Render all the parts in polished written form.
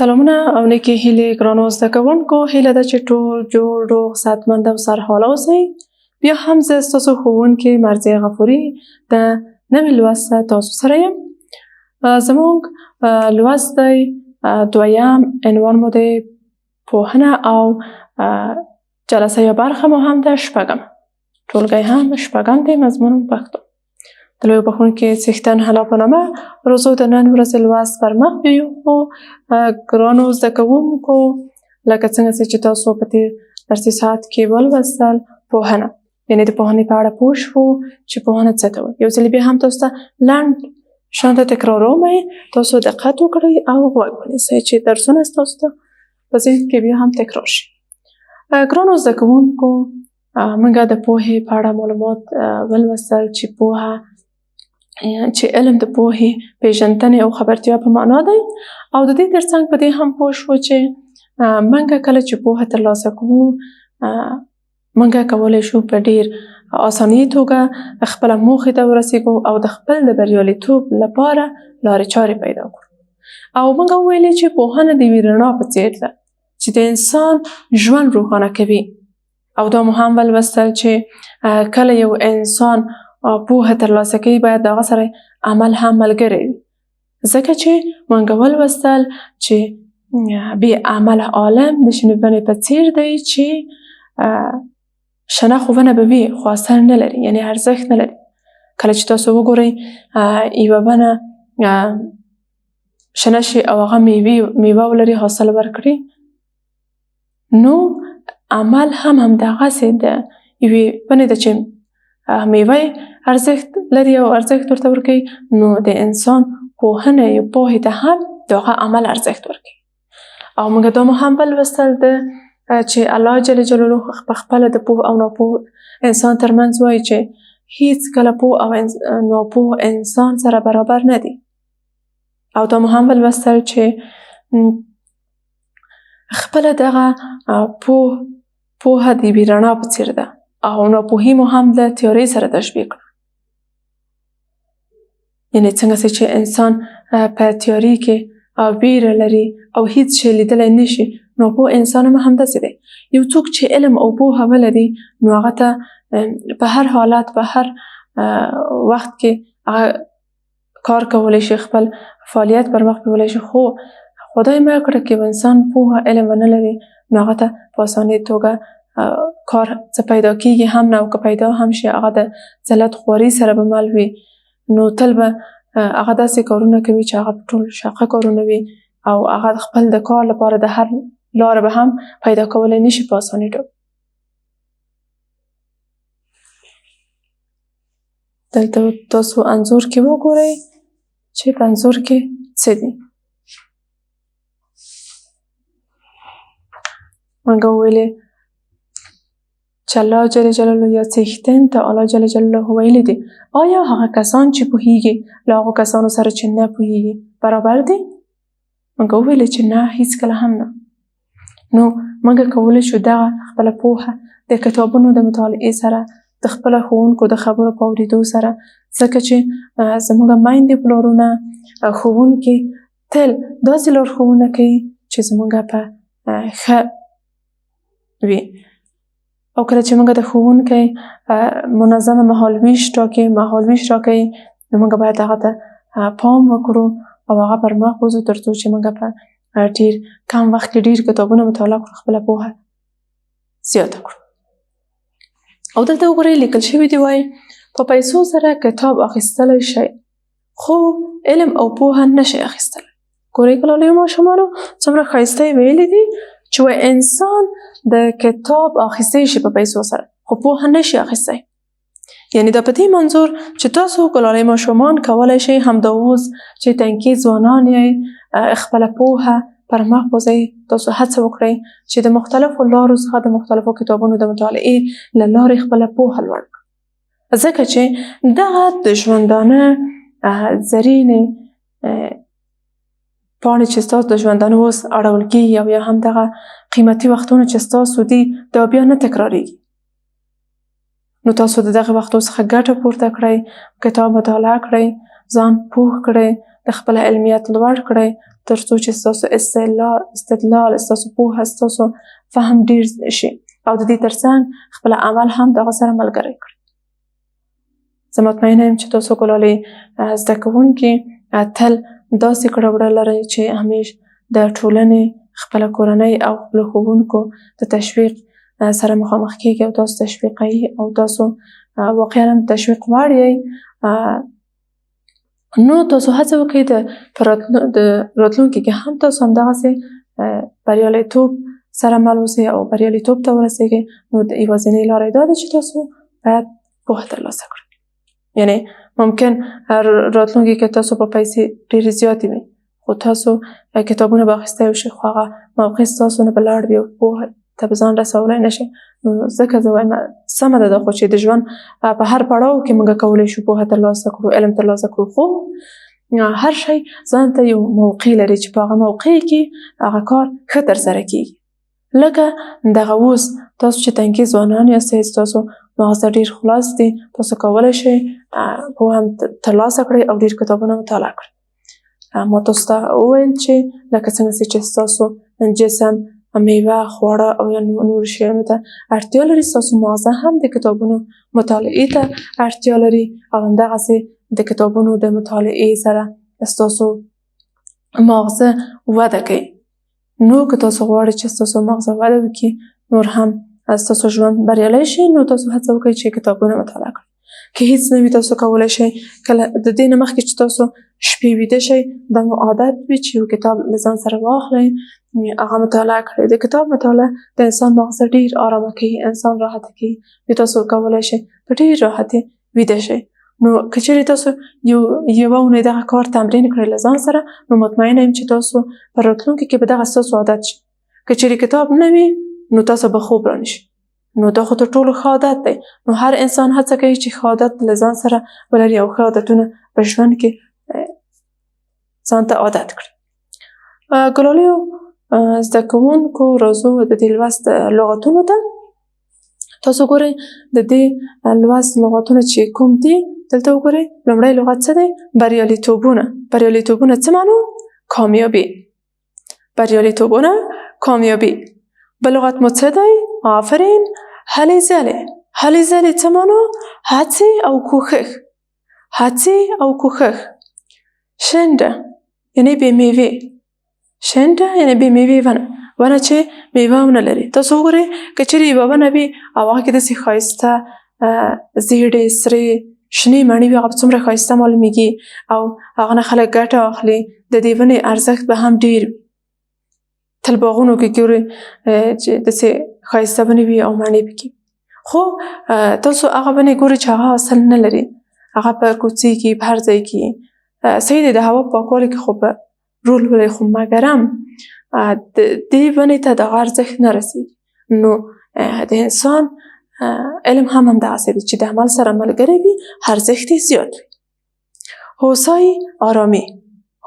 سلامونه او نیکې هیلې ګرانو زده کوونکو، هیله ده چې ټول جوړ روغ صحتمند او سرحاله اوسئ. بیا هم زه ستاسو ښوونکې مرضیه غفوري د نوي لوست تاسو سره یم. زموږ لوست دی دویم، عنوان مو دی پوهنه او جلسه یا برخه مو هم ده شپږم. ټولګی هم شپږم دی، مضمون پښتو. د لویو بخښونکي څښتن الله په نامه روزو د نن ورځې لوست پر مخ بیایو. خو ګرانو زده کوونکو، لکه څنګه چې تاسو په تېر درسي ساعت کې ولوستل، پوهنه یعنې د پوهنې په اړه پوه شوو چې پوهنه څه ته وایي. یو ځل بیا هم تاسو ته لنډ شانته تکراروم، تاسو دقت وکړئ او غوږ ونیسئ چې درسونه ستاسو ته په ذهن کې بیا هم تکرار شي. ګرانو زده کوونکو، موږ د پوهې په اړه معلومات ولوستل چې پوهه چې علم د پوهې پیژندنې او خبرتیا په معنا دی، او د دې ترڅنګ په دې هم پوه شو چې موږ کله چې پوهه ترلاسه کوو، موږ کولی شو په ډېر اساني توګه خپله موخې ته ورسېږو او د خپل د بریالیتوب لپاره لارې چارې پیدا کړو. او موږ وویلې چې پوهنه د یوې رڼا په څېر ده چې د انسان ژوند روښانه کوي. او دا مو هم ولوستل چې کله یو انسان پوهه ترلاسه کوي، باید د هغه سره عمل هم ملګری وي، ځکه چې موږ ولوستل چې بې عمله عالم د شنې ونې په څېر دی چې شنه ښوونه به وي خو اثر نه لري، یعنې ارزښت نه لري. کله چې تاسو وګورئ یوه ونه شنه شي او هغه میوه ولري، حاصل ورکړي، نو عمل هم همدغسې د یوې ونې ده چې میوه ارزښت لري او ارزښت ورته ورکوي، نو د انسان پوهنه یا پوهې ته هم د هغه عمل ارزښت ورکوي. او موږ دا مو هم ولوستل چې الله جل جلاله په خپله د پوه او ناپوه انسان ترمنځ وایي چې هیڅکله پوه او ناپوه انسان سره برابر نه دي. او دا مو هم ولوستل چې خپله دغه پوهه د یوې رڼا په څېر ده، او ناپوهي مو هم له تیارې سره تشبیه کړه. یعنې څنګه چې انسان په تیارې کې ویره لري او هیڅ شی لیدلی نه شي، ناپوه انسان هم همداسې دی. یو څوک چې علم او پوهه ولري، نو هغه ته په هر حالت، په هر وخت کې هغه کار کولی شي، خپل فعالیت پر مخ بیولی شي. خو خدای مه کړه که یو انسان پوهه علم ونه لري، نو هغه ته په اسانۍ توګه کار څه پیدا کېږي هم نه، او که پیدا هم شي هغه د ذلت خواري سره به مل وي. نو تل به هغه داسې کارونه کوي چې هغه ټول شاقه کارونه وي، او هغه خپل د کار لپاره د هر لاره به هم پیدا کولی نه شي په اسانۍ ډول. دلته تاسو انځور کې وګورئ چې په انځور کې څه دي. موږ وویلې چې الله جل جلاله یا څښتن تعالی جل جلاله ویلي دي، آیا هغه کسان چې پوهیږي له هغو کسانو سره چې نه پوهیږي برابر دي؟ موږ وویلې چې نه، هیڅکله هم نه. نو موږ کولی شو دغه خپله پوهه د کتابونو د مطالعې سره، د خپله ښوونکو د خبرو په اورېدو سره، ځکه چې زموږ میندې پلارونه ښوونکي تل داسې لارښوونه کوي چې زموږ په ښه وي. او کله چې موږ د ښوونکی منظمه مهالویش راکوي، نو موږ باید هغه ته پام وکړو او هغه پر مخ وځو، تر څو چې موږ په ډېر کم وخت کې ډېر کتابونه مطالعه کړو، خپله پوهه زیاته کړو. او دلته وګورئ لیکل شوي دي، وایي په پیسو سره کتاب اخیستلی شئ، خو علم او پوهه نشئ اخیستلی. ګورئ ګلالیو ماشومانو، څومره ښایسته یې ویلي دي چې انسان د کتاب اخیستی شي په پیسو سره، خو پوهه نشي اخیستی. یعنې دا په دې منظور چې تاسو ګلالۍ ماشومان کولی شئ همدا اوس چې تنکي ځوانان یئ، خپله پوهه پر مخ بوځئ. تاسو هڅه وکړئ چې د مختلفو لارو څخه د مختلفو کتابونو د مطالعې له لارې خپله پوهه لوړ کړئ، ځکه چې دغه د ژوندانه زرینې پاڼې چې ستاسو د ژوندانه اوس اړول کېږي، او یا هم دغه قیمتي وختونه چې ستاسو دي، دا بیا نه تکراریږي. نو تاسو د دغه وختو څخه ګټه پورته کړئ، کتاب مطالعه کړئ، ځان پوه کړئ، د خپل علمیت لوړ کړئ تر څو چې ستاسو استدلال ستاسو پوهه ستاسو فهم ډیر شي او د دې ترڅنګ خپل عمل هم دغه سره ملګری کړئ. زه مطمئنه یم چې تاسو ګلالۍ زده کوونکي تل داسې کړه وړه لرئ چې همیش د ټولنې خپله کورنۍ او خپلو ښوونکو د تشویق سره مخامخ کیږي او تاسو تشویقوي او تاسو واقعا هم تشویق وړ یئ. نو تاسو هڅه وکړئ د راتلونکي کې هم تاسو همدغسې بریالیتوب سره مل اوسئ او بریالیتوب ته ورسیږئ. نو د یوازینۍ لاره یې دا ده چې تاسو باید پوهه ترلاسه کړئ. یعنی ممکن راتلونکي کې تاسو په پیسې ډېرې زیاتې وي خو تاسو کتابونه به اخیستی وشئ خو هغه موقع ستاسو نه به لاړ وي او پوهه ته به ځان رسولی نه شئ. نو ځکه زه وایم سمه ده دا خو چې د ژوند په هر پړاو کې موږ کولی شو پوهه ترلاسه کړو علم ترلاسه کړو خو هر شی ځان ته یو موقع لري چې په هغه موقع کې هغه کار ښه ترسره کیږي. لکه دغه اوس تاسو چې تنکي ځوانان یاستئ ستاسو مغزه ډېر خلاص دی تاسو کولی شئ پوهه هم ترلاسه کړئ او ډېر کتابونه مطالعه کړئ. ما تاسو ته وویل چې لکه څنګه چې ستاسو جسم میوه خواړه او یا نور شیانو ته اړتیا لري ستاسو مغزه هم د کتابونو مطالعې ته اړتیا لري او همدغسې د کتابونو د مطالعې سره ستاسو مغزه وده کوي. نو که تاسو غواړئ چې ستاسو مغزه وده وکړي نور هم ستاسو ژوند بریالی شي نو تاسو هڅه وکړئ چې کتابونه مطالعه کړئ. که هیڅ نه وي تاسو کولی شئ کله د دې نه مخکې چې تاسو شپې ویده شئ دا مو عادت وي چې یو کتاب له ځان سره واخلئ هغه مطالعه کړئ. د کتاب مطالعه د انسان مغزه ډېر ارامه کوي انسان راحته کوي. تاسو کولی شئ په ډېر راحتۍ ویده شئ. نو که چیرې تاسو یوه اونۍ دغه کار تمرین کړئ له ځان سره نو مطمئنه یم چې تاسو په راتلونکي کې به دغه ستاسو عادت شي. که چیرې کتاب نه وي نو تاسو به خوب رانشي نو دا خو تر ټولو ښه عادت دی. نو هر انسان هڅه کوي چې ښه عادت له ځان سره ولري او ښه عادتونه په ژوند کې ځان ته عادت کړي. ګلالیو زده کوونکو راځو د دې لوست لغتونو ته. تاسو ګورئ د دې لوست لغتونه چې کوم دي دلته وګورئ. لومړی لغت څه دی؟ بریالیتوبونه. بریالیتوبونه څه معنی؟ کامیابي. بریالیتوبونه کامیابی. بل لغت مو څه دی؟ آفرین. هلې ځلې. هلې ځلې څه معنی؟ هڅې او کوښښ. هڅې او کوښښ. شنډه یعنی بې میوې. شنډه یعنی بې میوې ونه چې میوه ونه لري. تاسو وګورئ که چیرې یوه ونه وي او هغه کې داسې ښایسته زیړې سرې شنې مڼې وي هغه به څومره ښایسته معلومیږي او هغه نه خلک ګټه اخلي. د دې ونې ارزښت به هم ډېر وي. تل باغونو کې ګورئ چې داسې ښایسته ونې وي او مڼې پکې. خو تاسو هغه ونې ګورئ چې هغه حاصل نه لري. هغه په کوڅې کې په هر ځای کې صحیح دی د هوا په پاکوالي کې خو به رول ولري خو مګر هم دې ونې ته دغه ارزښت نه رسېږي. نو د انسان علم هم همدغسې دی چې د عمل سره ملګری وي ارزښت یې زیات وي. هوسایي آرامي.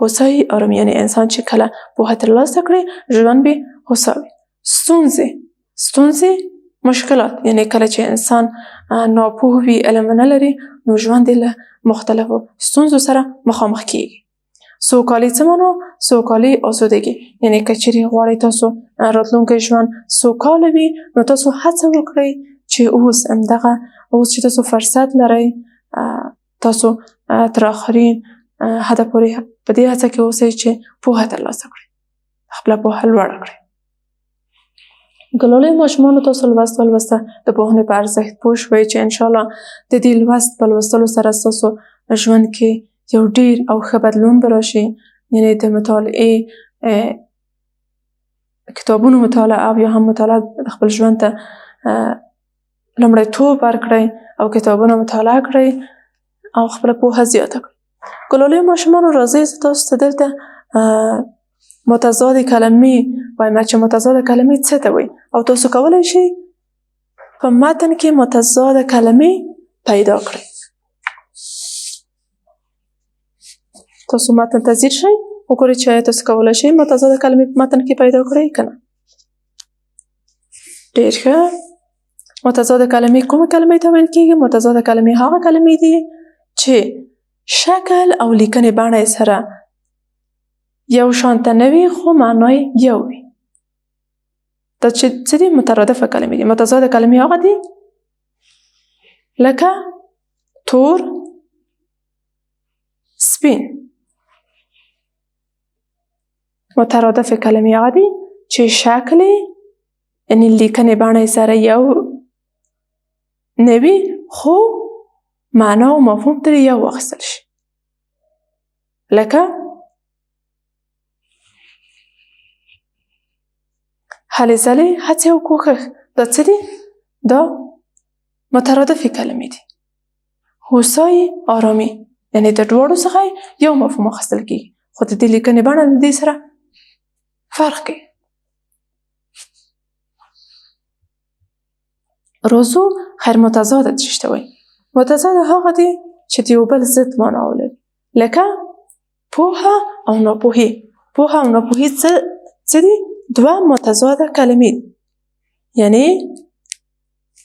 هوسایي آرامي یعنی انسان چې کله پوهه ترلاسه کړي ژوند به هوسا وي. ستونزې. ستونزې مشکلات یعنی کله چې انسان ناپوه وي علم نه لري نو ژوند یې له مختلفو ستونزو سره مخامخ کیږي. سوکالي څه معنی؟ سوکالي آسودګي یعنی که چیرې غواړئ تاسو راتلونکی ژوند سوکاله وي نو تاسو هڅه وکړئ چې اوس چې تاسو فرصت لرئ تاسو تر آخرین حده پورې په دې هڅه کې اوسئ چې پوهه ترلاسه کړئ خپله پوهه لوړه کړئ. ګلالیو ماشومانو تاسو لوست ولوسته د پوهنې په ارزښت پوه شوئ چې انشاءالله د دې لوست په لوستلو سره ستاسو ژوند کې یو ډیر او ښه بدلون به راشي. یعنې د مطالعې کتابونو مطالعه او یا هم مطالعه خپل ژوند ته لومړیتوب ورکړئ او کتابونه مطالعه کړئ او خپله پوهه زیاته کړئ. ګلالیو ماشومانو راځئ زه تاسو ته دلته متضاد کلمې وایم چې متضاد کلمې څه ته وایي او تاسو کولی شئ په متن کې متضاد کلمې پیدا کړئ. تاسو متن ته ځیر شئ وګورئ چې آیا تاسو کولی شئ متضاد کلمې په متن کې پیدا کړئ که نه. ډېر ښه. متضاد کلمې کومه کلمې ته ویل کېږي؟ متضاد کلمې هغه کلمې دي چې شکل او لیکنې بڼه یې سره یو شانته نه وي خو معنای یو وي. دا څه دي؟ مترادف کلمې دي. متضاد کلمې هغه دي لکه تور، سپین. مترادف کلمې هغه دي چې شکل یعنی لیکنې بڼه سره یو نه وي خو معنا او مفهوم ترې یو واخیستل شي. لکه هلې ځلې، هڅې او کوښښ. دا څه دي؟ دا مترادفې کلمې دي. هوسای، آرامي، یعنی د دواړو څخه یو مفهوم اخیستل کېږي خو د دې لیکنې بڼه له دې سره فرق کوي. راځو غیر متضاد څه ته وایي. متضاد هغه دي چې د یو بل ضد معنا ولري. لکه پوهه او ناپوهي. پوهه او ناپوهي څه دي؟ دوه متضاده کلمې دي. یعنی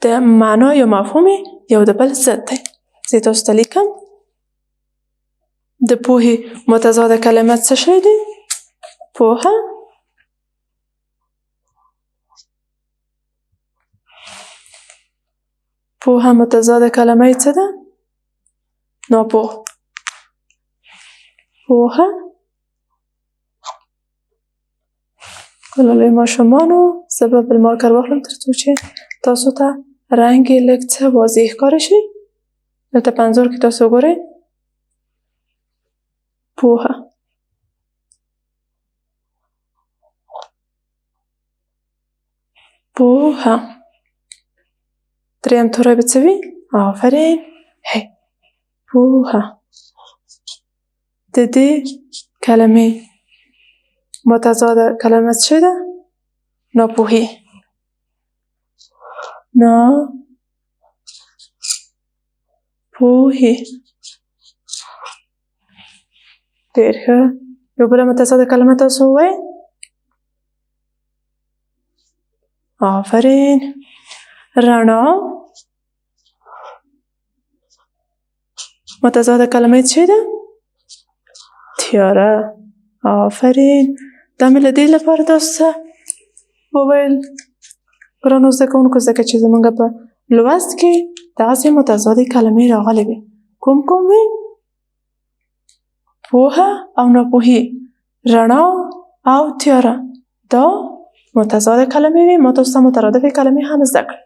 د معنا یا مفهوم یو د بل ضد دی. زه تاسو ته لیکم. د پوهې متضاده کلمه څه شی دي؟ پوهه متضاده کلمه څه ده؟ ناپوه. پوهه. ګلالۍ ماشومانو، زه به بل مارکر واخلم تر څو چې تاسو ته رنګ یې لږ څه واضح ښکاره شي. دلته په انځور کې تاسو وګورئ. پوهه. پوهه. دریم توری به څه وي؟ آفرین. هی. پوهه. د دې کلمې متضاده کلمه څه ده؟ ناپوهي. ناپوهي. ډېر ښه. یو بله متضاده کلمه تاسو ووایئ. آفرین. رڼا. متضاده کلمه څه ده؟ تیاره. آفرین. دا مې له دې لپاره تاسو ته وویل ګرانو زده کوونکو ځکه چې زموږ په لوست کې دغسې متضادې کلمې راغلې وې. کوم وې؟ پوهه او ناپوهي، رڼا او تیاره. دا متضاده کلمې وې. ما تاسو ته مترادفې کلمې هم زده کړې.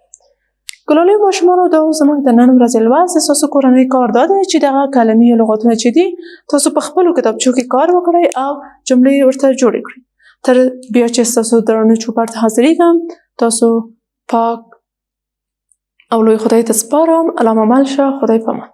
ګلالۍ ماشومانو، دا زموږ د نن ورځې لوست. ستاسو کورنۍ کار دا دی چې دغه کلمې یا لغاتونه چې دي تاسو په خپلو کتابچو کې کار وکړئ او جملې ورته جوړې کړئ. تر بیا چې ستاسو درانه چوپړ ته حاضرېږم، تاسو پاک او لوی خدای ته سپارم. الله مو مل شه. خدای پامان.